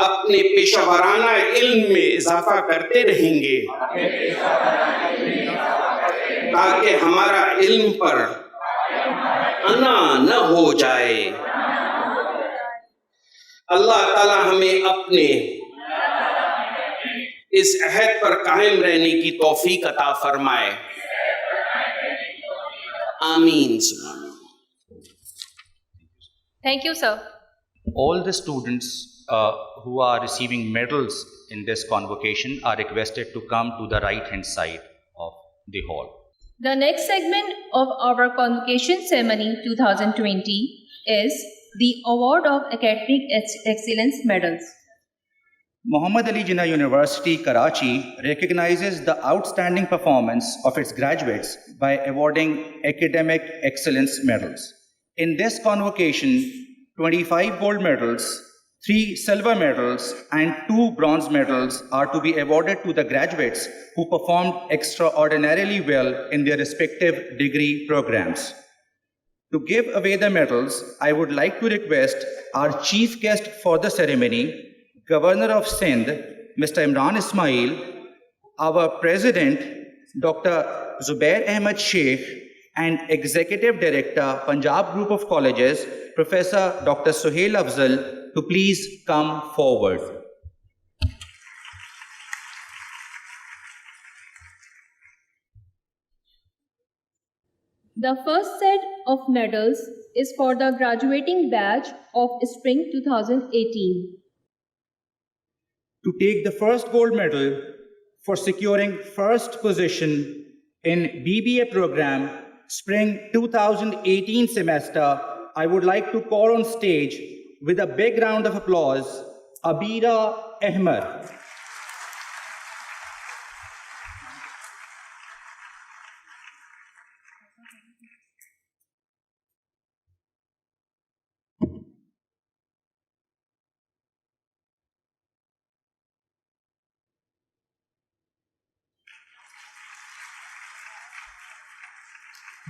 اپنے پیشہ ورانہ علم میں اضافہ کرتے رہیں گے تاکہ ہمارا علم پر انا نہ ہو جائے. اللہ تعالی ہمیں اپنے اس عہد پر قائم رہنے کی توفیق عطا فرمائے. آمین. Thank you, sir. All the students who are receiving medals in this convocation are requested to come to the right hand side of the hall. The next segment of our convocation ceremony 2020 is the award of academic excellence medals. Muhammad Ali Jinnah University, Karachi recognizes the outstanding performance of its graduates by awarding academic excellence medals. In this convocation, 25 gold medals, 3 silver medals, and 2 bronze medals are to be awarded to the graduates who performed extraordinarily well in their respective degree programs. To give away the medals, I would like to request our chief guest for the ceremony, Governor of Sindh, Mr. Imran Ismail, our President, Dr. Zubair Ahmed Sheikh, and Executive Director, Punjab Group of Colleges, Professor Dr. Suhail Afzal, to please come forward. The first set of medals is for the graduating batch of Spring 2018. To take the first gold medal for securing first position in BBA program Spring 2018 semester, I would like to call on stage with a big round of applause, Abira Ahmed.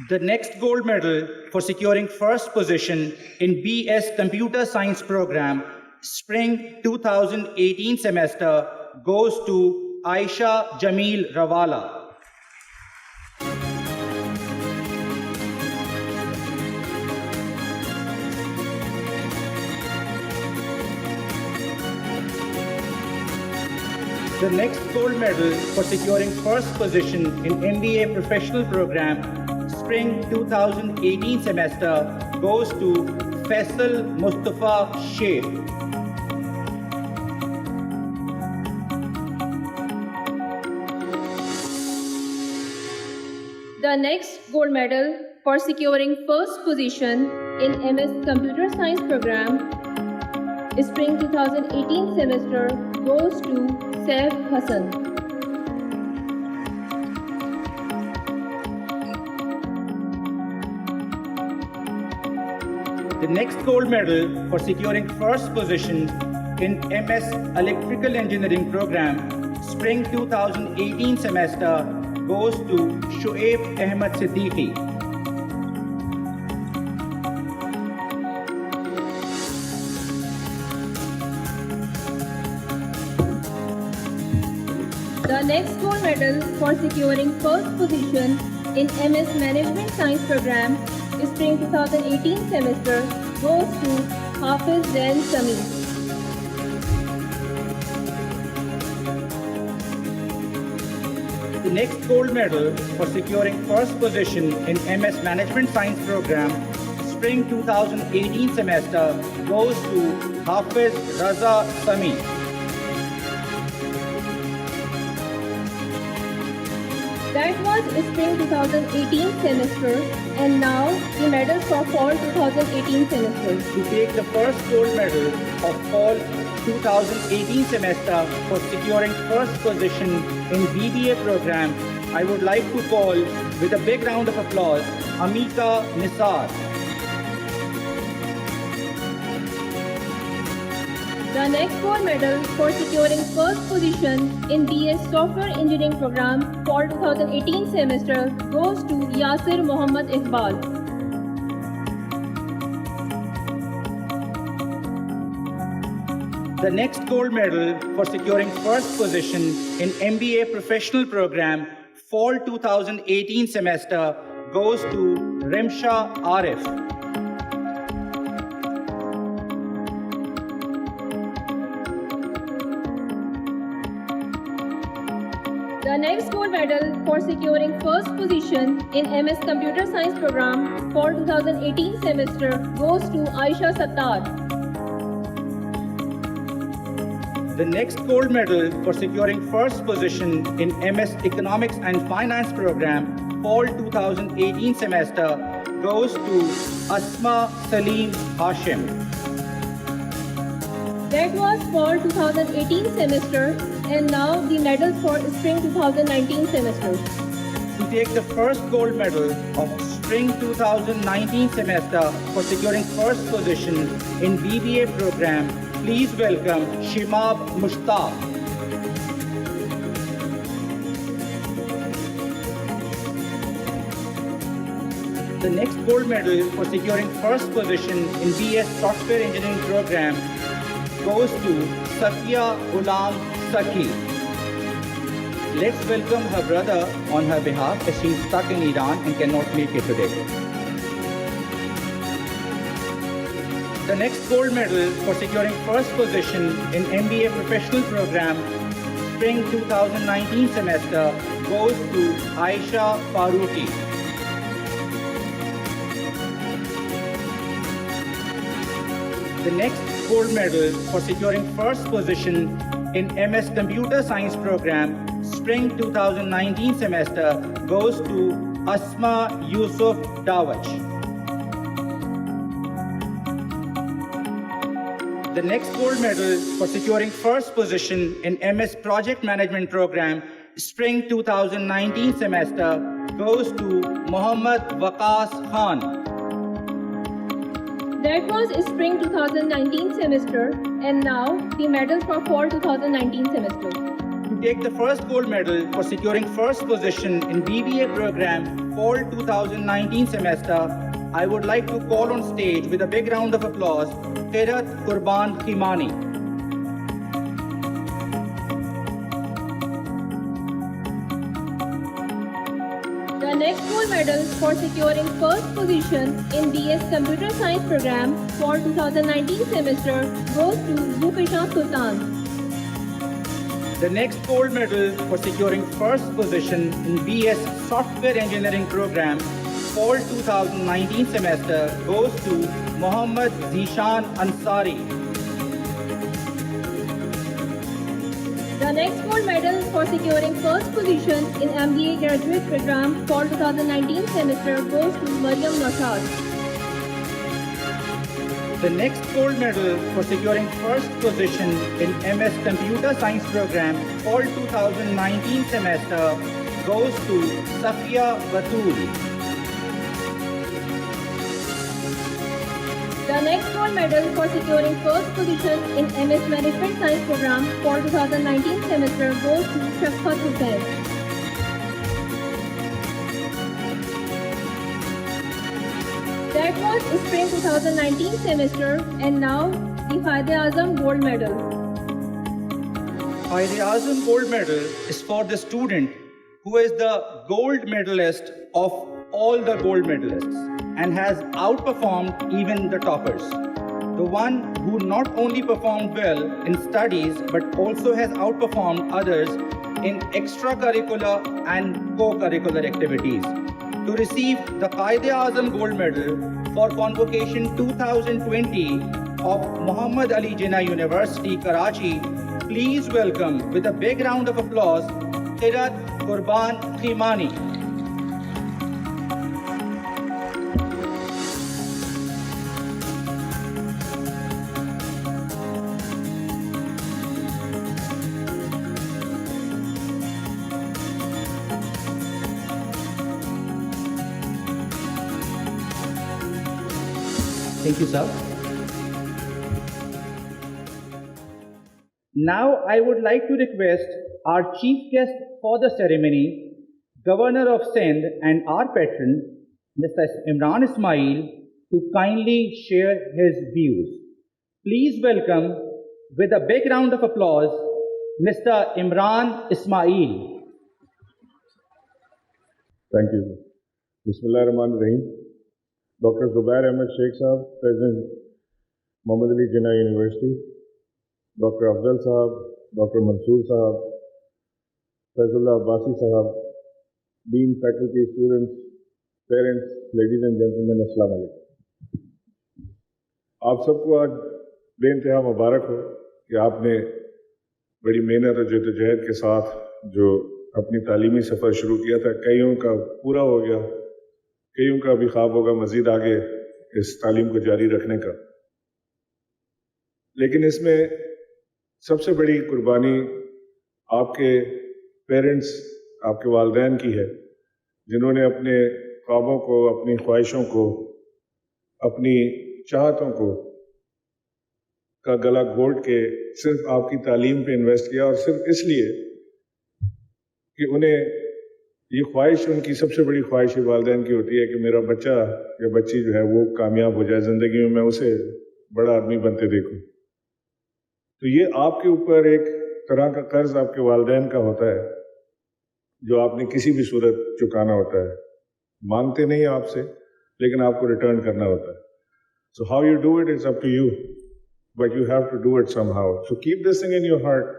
The next gold medal for securing first position in BS Computer Science program Spring 2018 semester goes to Aisha Jameel Rawala. The next gold medal for securing first position in MBA Professional program Spring 2018 semester goes to Faisal Mustafa Sheikh. The next gold medal for securing first position in MS Computer Science program Spring 2018 semester goes to Saif Hassan. The next gold medal for securing first position in MS Electrical Engineering program Spring 2018 semester goes to Shoaib Ahmed Siddiqui. The next gold medal for securing first position in MS Management Science program Spring 2018 semester goes to Hafiz Zain Sami. The next gold medal for securing first position in MS Management Science program Spring 2018 semester goes to Hafiz Raza Sami. That was Spring 2018 semester, and now the medals for Fall 2018 semester. To take the first gold medal of Fall 2018 semester for securing first position in BBA program, I would like to call with a big round of applause Amika Nisar. The next gold medal for securing first position in BS Software Engineering program Fall 2018 semester goes to Yasir Mohammad Iqbal. The next gold medal for securing first position in MBA professional program fall 2018 semester goes to Rimsha Arif. The next gold medal for securing first position in MS Computer Science program for 2018 semester goes to Aisha Sattar. The next gold medal for securing first position in MS Economics and Finance program fall 2018 semester goes to Asma Salim Hashim. That was for 2018 semester, and now the medals for spring 2019 semester. To take the first gold medal of spring 2019 semester for securing first position in BBA program, please welcome Shimab Mushtaq. The next gold medal for securing first position in BS Software Engineering program goes to Safiya Ghulam Saki. Let's welcome her brother on her behalf as she's stuck in Iran and cannot make it today. The next gold medal for securing first position in MBA professional program spring 2019 semester goes to Aisha Farooqi. The next gold medal for securing first position in MS Computer Science program spring 2019 semester goes to Asma Yusuf Dawaj. The next gold medal for securing first position in MS Project Management program spring 2019 semester goes to Muhammad Waqas Khan. That was spring 2019 semester, and now the medals for fall 2019 semester. To take the first gold medal for securing first position in BBA program fall 2019 semester, I would like to call on stage with a big round of applause Kirat Qurban Khimani. The next gold medal for securing first position in BS Computer Science program for 2019 semester goes to Zufisha Sultan. The next gold medal for securing first position in BS Software Engineering program fall 2019 semester goes to Muhammad Zishan Ansari. The next gold medal for securing first position in MBA graduate program for 2019 semester goes to Maryam Naushad. The next gold medal for securing first position in MS Computer Science program fall 2019 semester goes to Safiya Batul. The next gold medal for securing first position in MS Management Science program for 2019 semester goes to Shafqat Hussain. That was spring 2019 semester, and now the Quaid-e-Azam Gold Medal. Quaid-e-Azam Gold Medal is for the student who is the gold medalist of all the gold medalists and has outperformed even the toppers. The one who not only performed well in studies but also has outperformed others in extracurricular and co-curricular activities. To receive the Quaid-e-Azam Gold Medal for Convocation 2020 of Muhammad Ali Jinnah University, Karachi, please welcome with a big round of applause Kirat Qurban Khimani. Thank you, sir. Now I would like to request our chief guest for the ceremony, Governor of Sindh and our patron, Mr. Imran Ismail, to kindly share his views. Please welcome With a big round of applause, Mr. Imran Ismail. Thank you. Bismillah ar-Rahman ar-Rahim. Dr. Zubair Ahmed Sheikh Sahab, President Muhammad Ali Jinnah University, Dr. Afzal Sahab, Dr. Mansoor Sahab, Faizullah Abbasi Sahab, Dean, faculty, students, parents, ladies and gentlemen, Assalamu alaikum. آپ سب کو آج بے انتہا مبارک ہو کہ آپ نے بڑی محنت اور جدوجہد کے ساتھ جو اپنی تعلیمی سفر شروع کیا تھا، کئیوں کا پورا ہو گیا، کئیوں کا بھی خواب ہوگا مزید آگے اس تعلیم کو جاری رکھنے کا. لیکن اس میں سب سے بڑی قربانی آپ کے پیرنٹس، آپ کے والدین کی ہے، جنہوں نے اپنے خوابوں کو، اپنی خواہشوں کو، اپنی چاہتوں کو کا گلا گھونٹ کے صرف آپ کی تعلیم پہ انویسٹ کیا، اور صرف اس لیے کہ انہیں یہ خواہش، ان کی سب سے بڑی خواہش والدین کی ہوتی ہے کہ میرا بچہ یا بچی جو ہے وہ کامیاب ہو جائے زندگی میں اسے بڑا آدمی بنتے دیکھوں. تو یہ آپ کے اوپر ایک طرح کا قرض آپ کے والدین کا ہوتا ہے جو آپ نے کسی بھی صورت چکانا ہوتا ہے. مانگتے نہیں آپ سے، لیکن آپ کو ریٹرن کرنا ہوتا ہے. So how you do it is up to you, but you have to do it somehow. So keep this thing in your heart.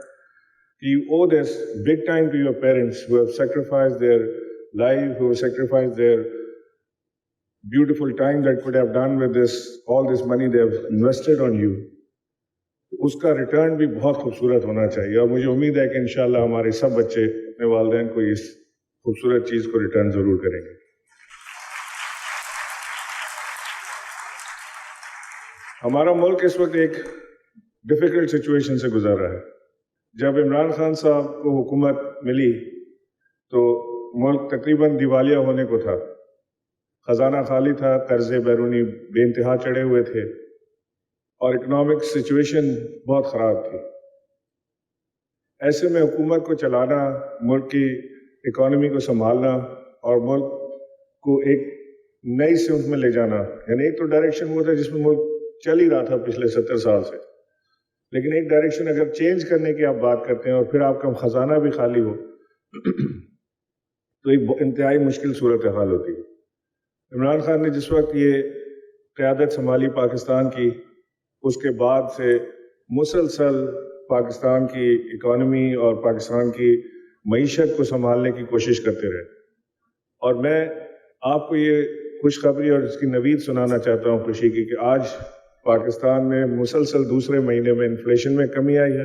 You owe this big time to your parents who have sacrificed their life, who have sacrificed their beautiful time that could have done with this, all this money they have invested on you. اس کا return بھی بہت خوبصورت ہونا چاہیے، اور مجھے امید ہے کہ انشاءاللہ ہمارے سب بچے اپنے والدین کو اس خوبصورت چیز کو ریٹرن ضرور کریں گے. ہمارا ملک اس وقت ایک ڈیفیکلٹ سچویشن سے گزر رہا ہے. جب عمران خان صاحب کو حکومت ملی تو ملک تقریباً دیوالیہ ہونے کو تھا، خزانہ خالی تھا، قرضے بیرونی بے انتہا چڑھے ہوئے تھے، اور اکنامک سچویشن بہت خراب تھی. ایسے میں حکومت کو چلانا، ملک کی اکانومی کو سنبھالنا اور ملک کو ایک نئی سمت میں لے جانا، یعنی ایک تو ڈائریکشن وہ تھا جس میں ملک چل ہی رہا تھا پچھلے 70 سال سے، لیکن ایک ڈائریکشن اگر چینج کرنے کی آپ بات کرتے ہیں اور پھر آپ کا خزانہ بھی خالی ہو تو ایک انتہائی مشکل صورتحال ہوتی ہے. عمران خان نے جس وقت یہ قیادت سنبھالی پاکستان کی، اس کے بعد سے مسلسل پاکستان کی اکانومی اور پاکستان کی معیشت کو سنبھالنے کی کوشش کرتے رہے. اور میں آپ کو یہ خوشخبری اور اس کی نوید سنانا چاہتا ہوں خوشی کی کہ آج پاکستان میں مسلسل دوسرے مہینے میں انفلیشن میں کمی آئی ہے.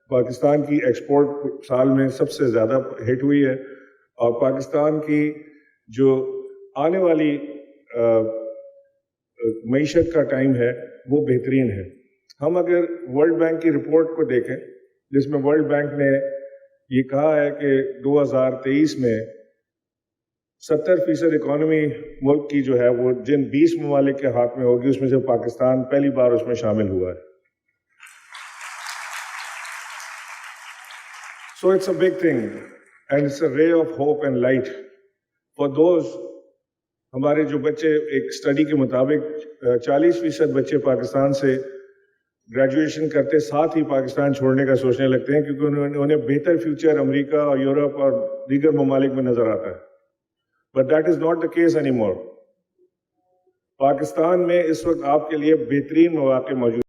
پاکستان کی ایکسپورٹ سال میں سب سے زیادہ ہٹ ہوئی ہے، اور پاکستان کی جو آنے والی معیشت کا ٹائم ہے وہ بہترین ہے. ہم اگر ورلڈ بینک کی رپورٹ کو دیکھیں، جس میں ورلڈ بینک نے یہ کہا ہے کہ 2023 میں 70% اکانومی ملک کی جو ہے وہ جن 20 ممالک کے ہاتھ میں ہوگی، اس میں سے پاکستان پہلی بار اس میں شامل ہوا ہے. So it's a big thing and it's a ray of hope and light for those. ہمارے جو بچے، ایک اسٹڈی کے مطابق 40% بچے پاکستان سے گریجویشن کرتے ساتھ ہی پاکستان چھوڑنے کا سوچنے لگتے ہیں، کیونکہ انہیں بہتر فیوچر امریکہ اور یورپ اور دیگر ممالک میں نظر آتا ہے. But that is not the case anymore. Pakistan میں اس وقت آپ کے لیے بہترین مواقع موجود